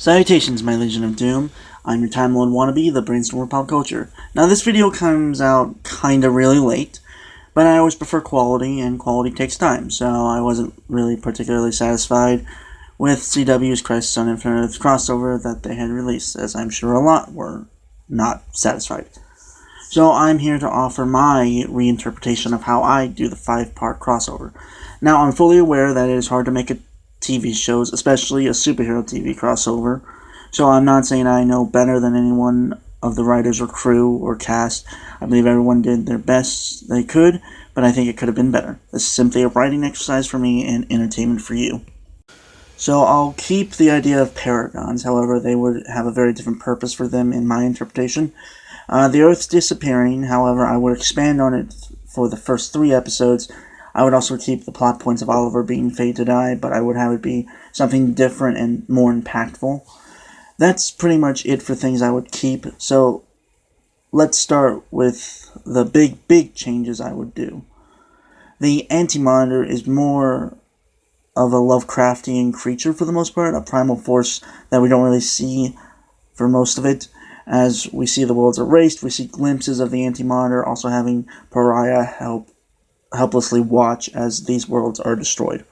Salutations, my Legion of Doom. I'm your Time Lord wannabe, the Brainstormer Pop Culture. Now, this video comes out kinda really late, but I always prefer quality, and quality takes time, so I wasn't really particularly satisfied with CW's Crisis on Infinite Earths crossover that they had released, as I'm sure a lot were not satisfied. So I'm here to offer my reinterpretation of how I do the 5-part crossover. Now, I'm fully aware that it is hard to make a TV shows, especially a superhero TV crossover, so I'm not saying I know better than anyone of the writers or crew or cast. I believe everyone did their best they could, but I think it could have been better. This is simply a writing exercise for me and entertainment for you. So I'll keep the idea of paragons, however they would have a very different purpose for them in my interpretation. The Earth's disappearing, however, I would expand on it for the first 3 episodes. I would also keep the plot points of Oliver being fate to die, but I would have it be something different and more impactful. That's pretty much it for things I would keep, so let's start with the big changes I would do. The Anti-Monitor is more of a Lovecraftian creature for the most part, a primal force that we don't really see for most of it. As we see the worlds erased, we see glimpses of the Anti-Monitor also having Pariah helplessly watch as these worlds are destroyed.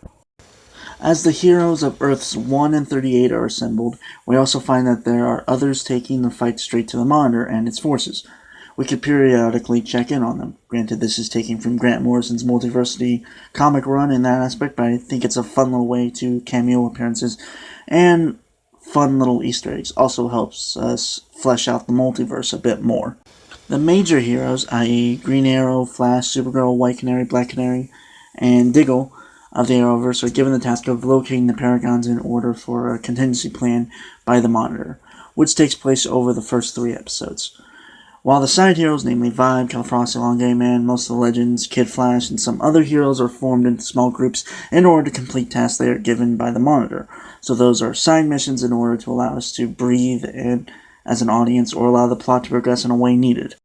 As the heroes of Earths 1 and 38 are assembled, we also find that there are others taking the fight straight to the Monitor and its forces. We could periodically check in on them. Granted, this is taken from Grant Morrison's Multiversity comic run in that aspect, but I think it's a fun little way to cameo appearances, and fun little Easter eggs also helps us flesh out the multiverse a bit more. The major heroes, i.e. Green Arrow, Flash, Supergirl, White Canary, Black Canary, and Diggle of the Arrowverse are given the task of locating the Paragons in order for a contingency plan by the Monitor, which takes place over the first 3 episodes. While the side heroes, namely Vibe, Calfrost, Elongated Man, most of the Legends, Kid Flash, and some other heroes are formed into small groups in order to complete tasks they are given by the Monitor. So those are side missions in order to allow us to breathe and as an audience, or allow the plot to progress in a way needed.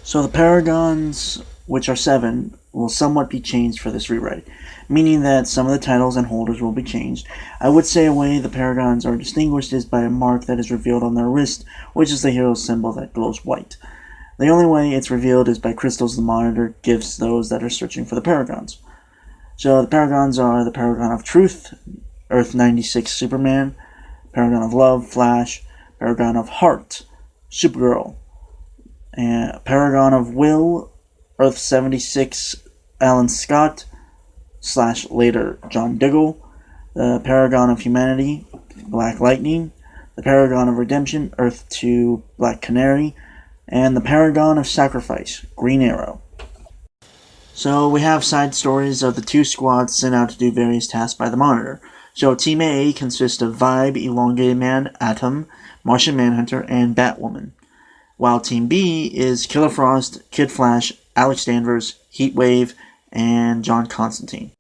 So the Paragons, which are 7, will somewhat be changed for this rewrite, meaning that some of the titles and holders will be changed. I would say a way the Paragons are distinguished is by a mark that is revealed on their wrist, which is the hero's symbol that glows white. The only way it's revealed is by crystals the Monitor gives those that are searching for the Paragons. So the Paragons are the Paragon of Truth, Earth 96 Superman, Paragon of Love, Flash, Paragon of Heart, Supergirl, and Paragon of Will, Earth 76, Alan Scott, / later John Diggle, the Paragon of Humanity, Black Lightning, the Paragon of Redemption, Earth 2, Black Canary, and the Paragon of Sacrifice, Green Arrow. So we have side stories of the 2 squads sent out to do various tasks by the Monitor. So Team A consists of Vibe, Elongated Man, Atom, Martian Manhunter, and Batwoman, while Team B is Killer Frost, Kid Flash, Alex Danvers, Heatwave, and John Constantine.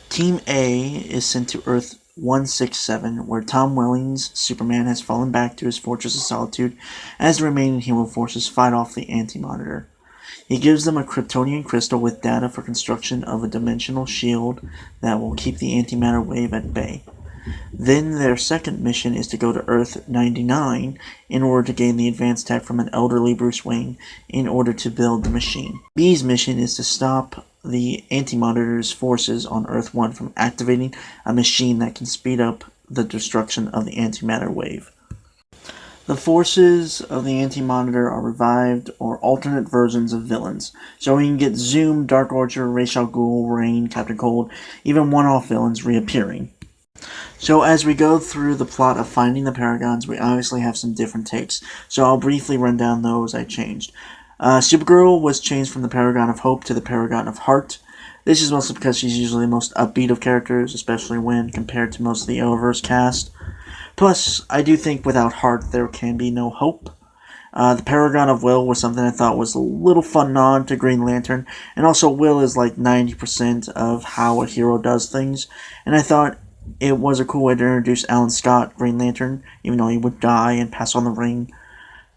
Team A is sent to Earth 167, where Tom Welling's Superman has fallen back to his Fortress of Solitude as the remaining hero forces fight off the Anti-Monitor. He gives them a Kryptonian crystal with data for construction of a dimensional shield that will keep the antimatter wave at bay. Then their second mission is to go to Earth 99 in order to gain the advanced tech from an elderly Bruce Wayne in order to build the machine. B's mission is to stop the Anti-Monitor's forces on Earth 1 from activating a machine that can speed up the destruction of the antimatter wave. The forces of the Anti-Monitor are revived or alternate versions of villains, so we can get Zoom, Dark Orchard, Ra's al Ghul, Rain, Captain Cold, even one-off villains reappearing. So as we go through the plot of finding the Paragons, we obviously have some different takes, so I'll briefly run down those I changed. Supergirl was changed from the Paragon of Hope to the Paragon of Heart. This is mostly because she's usually the most upbeat of characters, especially when compared to most of the Arrowverse cast. Plus, I do think without Heart there can be no hope. The Paragon of Will was something I thought was a little fun nod to Green Lantern, and also Will is like 90% of how a hero does things, and I thought it was a cool way to introduce Alan Scott, Green Lantern, even though he would die and pass on the ring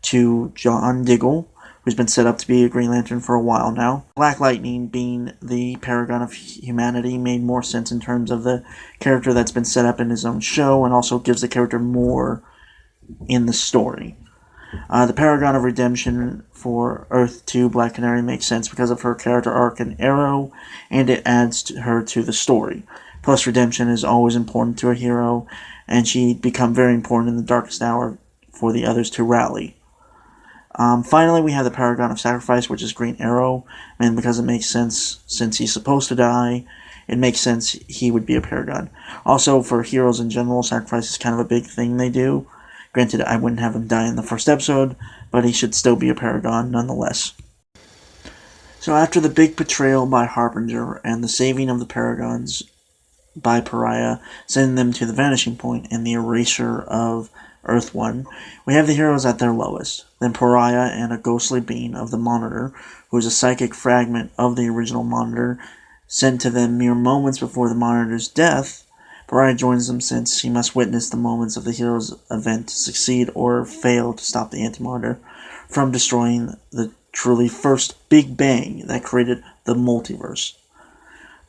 to John Diggle, who's been set up to be a Green Lantern for a while now. Black Lightning, being the Paragon of Humanity, made more sense in terms of the character that's been set up in his own show, and also gives the character more in the story. The Paragon of Redemption for Earth 2 Black Canary makes sense because of her character arc in Arrow, and it adds her to the story. Plus, redemption is always important to a hero, and she'd become very important in the darkest hour for the others to rally. Finally, we have the Paragon of Sacrifice, which is Green Arrow, and because it makes sense since he's supposed to die, it makes sense he would be a Paragon. Also, for heroes in general, sacrifice is kind of a big thing they do. Granted, I wouldn't have him die in the first episode, but he should still be a Paragon nonetheless. So after the big betrayal by Harbinger and the saving of the Paragons by Pariah, sending them to the vanishing point and the erasure of Earth 1, we have the heroes at their lowest. Then Pariah and a ghostly being of the Monitor, who is a psychic fragment of the original Monitor, sent to them mere moments before the Monitor's death. Pariah joins them since he must witness the moments of the hero's event to succeed or fail to stop the Anti-Monitor from destroying the truly first Big Bang that created the multiverse.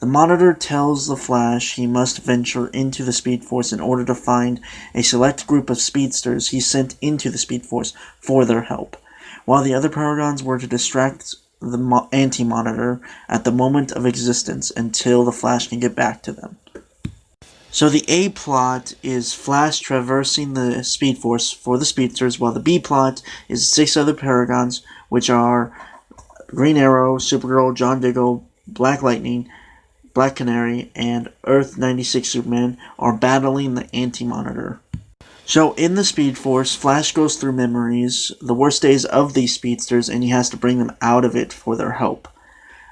The Monitor tells the Flash he must venture into the Speed Force in order to find a select group of speedsters he sent into the Speed Force for their help, while the other Paragons were to distract the Anti-Monitor at the moment of existence until the Flash can get back to them. So the A plot is Flash traversing the Speed Force for the speedsters, while the B plot is 6 other Paragons, which are Green Arrow, Supergirl, John Diggle, Black Lightning, Black Canary, and Earth 96 Superman are battling the Anti-Monitor. So in the Speed Force, Flash goes through memories, the worst days of these speedsters, and he has to bring them out of it for their help.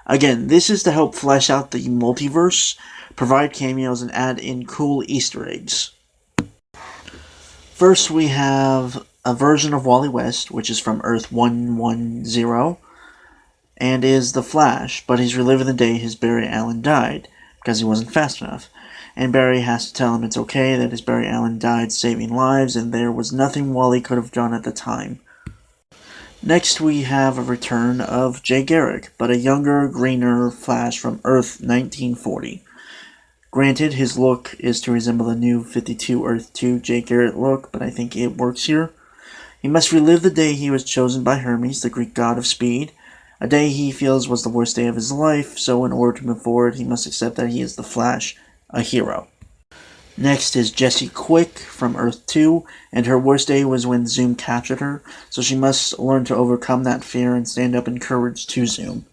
Again, this is to help flesh out the multiverse, provide cameos, and add in cool Easter eggs. First, we have a version of Wally West, which is from Earth 110, and is the Flash, but he's reliving the day his Barry Allen died, because he wasn't fast enough. And Barry has to tell him it's okay, that his Barry Allen died saving lives, and there was nothing Wally could have done at the time. Next, we have a return of Jay Garrick, but a younger, greener Flash from Earth 1940. Granted, his look is to resemble the new 52 Earth 2 Jay Garrick look, but I think it works here. He must relive the day he was chosen by Hermes, the Greek god of speed, a day he feels was the worst day of his life, so in order to move forward, he must accept that he is the Flash, a hero. Next is Jessie Quick from Earth 2, and her worst day was when Zoom captured her, so she must learn to overcome that fear and stand up in courage to Zoom.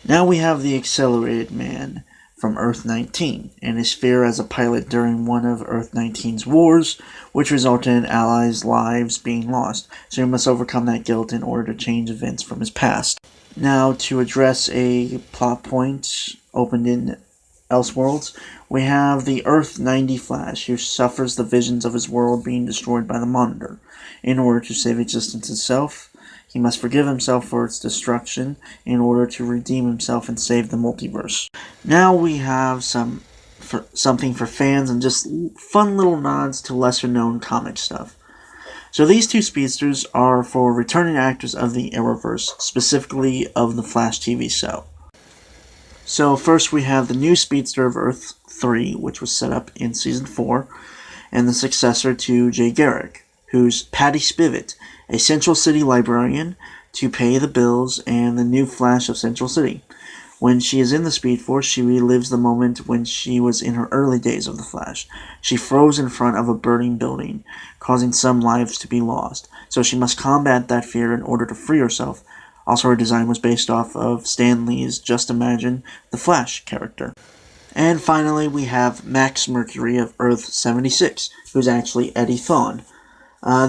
Now we have the Accelerated Man from Earth 19, and his fear as a pilot during one of Earth 19's wars, which resulted in allies' lives being lost, so he must overcome that guilt in order to change events from his past. Now, to address a plot point opened in Elseworlds, we have the Earth 90 Flash, who suffers the visions of his world being destroyed by the Monitor. In order to save existence itself, he must forgive himself for its destruction in order to redeem himself and save the multiverse. Now we have something for fans and just fun little nods to lesser-known comic stuff. So these two speedsters are for returning actors of the Arrowverse, specifically of the Flash TV show. So first we have the new speedster of Earth 3, which was set up in Season 4, and the successor to Jay Garrick, who's Patty Spivot, a Central City librarian to pay the bills and the new Flash of Central City. When she is in the Speed Force, she relives the moment when she was in her early days of the Flash. She froze in front of a burning building, causing some lives to be lost, so she must combat that fear in order to free herself. Also, her design was based off of Stan Lee's Just Imagine the Flash character. And finally, we have Max Mercury of Earth 76, who's actually Eddie Thawne.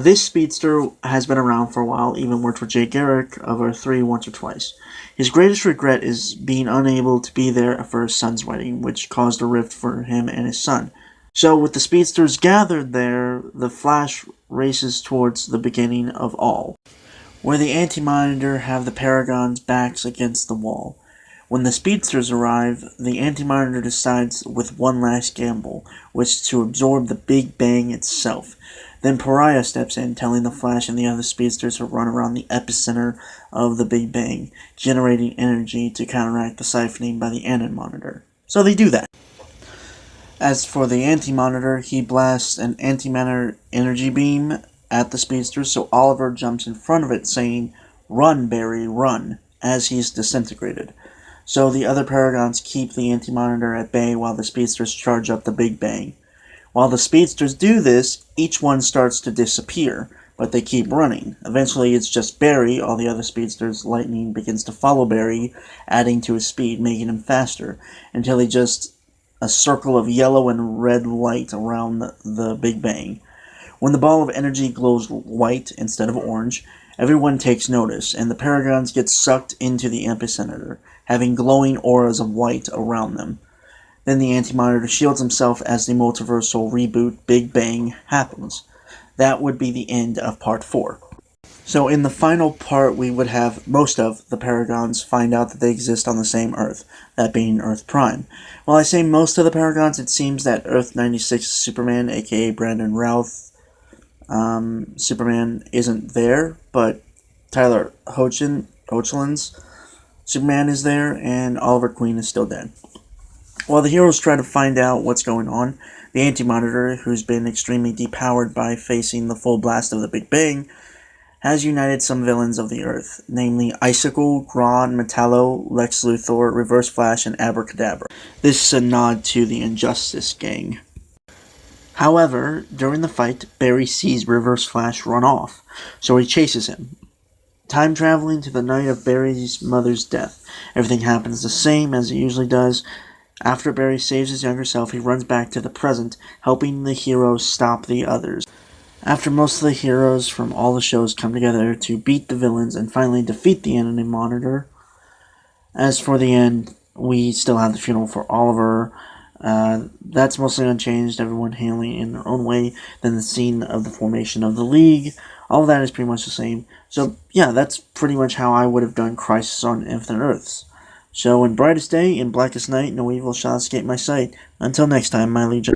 This speedster has been around for a while, even worked with Jay Garrick of Earth 3 once or twice. His greatest regret is being unable to be there for his son's wedding, which caused a rift for him and his son. So with the speedsters gathered there, the Flash races towards the beginning of all, where the Anti-Monitor have the Paragon's backs against the wall. When the speedsters arrive, the Anti-Monitor decides with one last gamble, which is to absorb the Big Bang itself. Then Pariah steps in, telling the Flash and the other speedsters to run around the epicenter of the Big Bang, generating energy to counteract the siphoning by the Anti-Monitor. So they do that. As for the Anti-Monitor, he blasts an antimatter energy beam at the speedster, so Oliver jumps in front of it saying, "Run, Barry, run," as he's disintegrated. So the other Paragons keep the Anti-Monitor at bay while the speedsters charge up the Big Bang. While the speedsters do this, each one starts to disappear, but they keep running. Eventually it's just Barry. All the other speedsters' lightning begins to follow Barry, adding to his speed, making him faster, until he just a circle of yellow and red light around the Big Bang. When the ball of energy glows white instead of orange, everyone takes notice, and the Paragons get sucked into the epicenter, having glowing auras of white around them. Then the Anti-Monitor shields himself as the multiversal reboot Big Bang happens. That would be the end of Part 4. So in the final part, we would have most of the Paragons find out that they exist on the same Earth, that being Earth Prime. While I say most of the Paragons, it seems that Earth 96 Superman, aka Brandon Routh, Superman isn't there, but Tyler Hoechlin's Superman is there, and Oliver Queen is still dead. While the heroes try to find out what's going on, the Anti-Monitor, who's been extremely depowered by facing the full blast of the Big Bang, has united some villains of the Earth, namely Icicle, Grodd, Metallo, Lex Luthor, Reverse Flash, and Abracadabra. This is a nod to the Injustice gang. However, during the fight, Barry sees Reverse Flash run off, so he chases him. Time traveling to the night of Barry's mother's death. Everything happens the same as it usually does. After Barry saves his younger self, he runs back to the present, helping the heroes stop the others. After most of the heroes from all the shows come together to beat the villains and finally defeat the Anti-Monitor. As for the end, we still have the funeral for Oliver. That's mostly unchanged, everyone handling it in their own way. Then the scene of the formation of the League. All of that is pretty much the same. So yeah, that's pretty much how I would have done Crisis on Infinite Earths. So in brightest day, in blackest night, no evil shall escape my sight. Until next time, my legion.